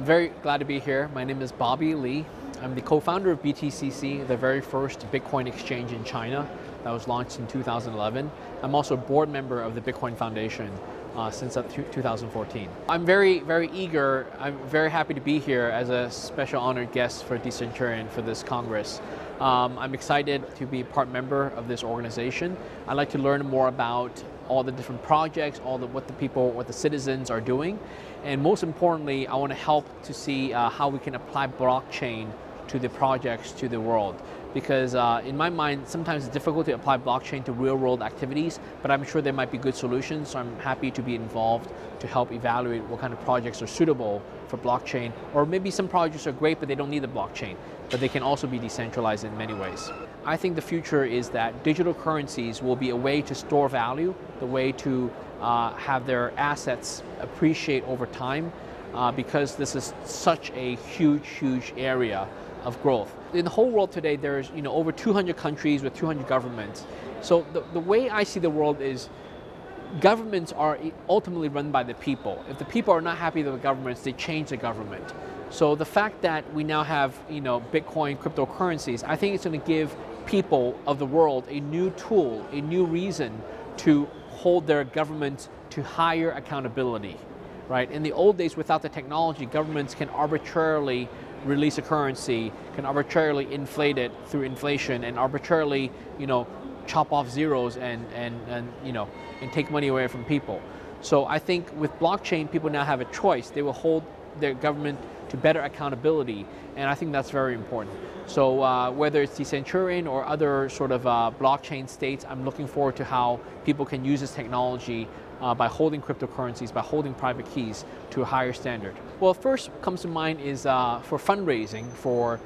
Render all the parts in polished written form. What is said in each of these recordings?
very glad to be here. My name is Bobby Lee. I'm the co-founder of BTCC, the very first Bitcoin exchange in China that was launched in 2011. I'm also a board member of the Bitcoin Foundation since 2014. I'm very eager. I'm very happy to be here as a special honored guest for Decenturion for this Congress. I'm excited to be part member of this organization. I'd like to learn more about all the different projects, what the citizens are doing, and most importantly, I want to help to see how we can apply blockchain to the projects, to the world. Because in my mind, sometimes it's difficult to apply blockchain to real-world activities, but I'm sure there might be good solutions, so I'm happy to be involved to help evaluate what kind of projects are suitable for blockchain, or maybe some projects are great, but they don't need the blockchain, but they can also be decentralized in many ways. I think the future is that digital currencies will be a way to store value, the way to have their assets appreciate over time, because this is such a huge area of growth. In the whole world today, there's over 200 countries with 200 governments. So the way I see the world is governments are ultimately run by the people. If the people are not happy with the governments, they change the government. So the fact that we now have Bitcoin, cryptocurrencies, I think it's going to give people of the world a new tool, a new reason to hold their government to higher accountability. Right? In the old days, without the technology, governments can arbitrarily release a currency, can arbitrarily inflate it through inflation, and arbitrarily, chop off zeros and take money away from people. So I think with blockchain, people now have a choice. They will hold their government to better accountability, and I think that's very important. So whether it's Decenturion or other sort of blockchain states, I'm looking forward to how people can use this technology by holding cryptocurrencies, by holding private keys to a higher standard. Well, first comes to mind is for fundraising, for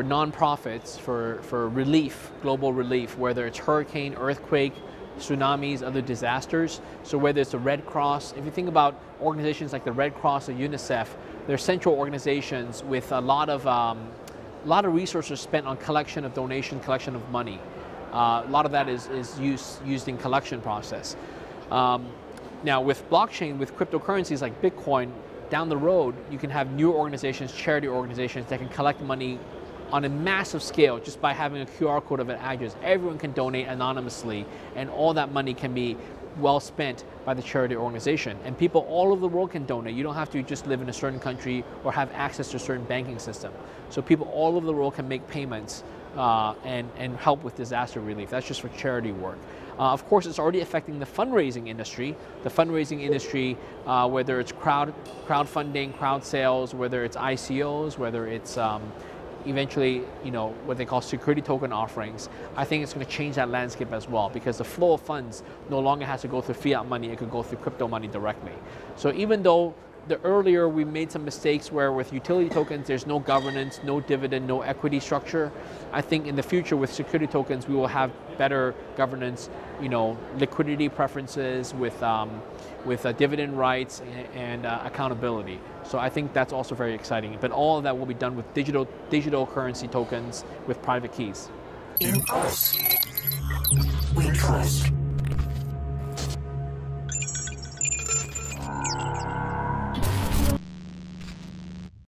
nonprofits, for relief, global relief, whether it's hurricane, earthquake, tsunamis, other disasters. So whether it's the Red Cross, if you think about organizations like the Red Cross or UNICEF, they're central organizations with a lot of resources spent on collection of donation, collection of money. A lot of that is used in collection process. Now with blockchain, with cryptocurrencies like Bitcoin, down the road you can have new organizations, charity organizations that can collect money on a massive scale just by having a QR code of an address. Everyone can donate anonymously, and all that money can be well spent by the charity organization. And people all over the world can donate. You don't have to just live in a certain country or have access to a certain banking system. So people all over the world can make payments and help with disaster relief. That's just for charity work. Of course, it's already affecting the fundraising industry. The fundraising industry, whether it's crowdfunding, crowd sales, whether it's ICOs, whether it's eventually, what they call security token offerings, I think it's going to change that landscape as well, because the flow of funds no longer has to go through fiat money, it could go through crypto money directly. So even though earlier we made some mistakes where with utility tokens there's no governance, no dividend, no equity structure, I think in the future with security tokens we will have better governance, liquidity preferences with dividend rights and accountability. So I think that's also very exciting. But all of that will be done with digital currency tokens with private keys. In us, we trust.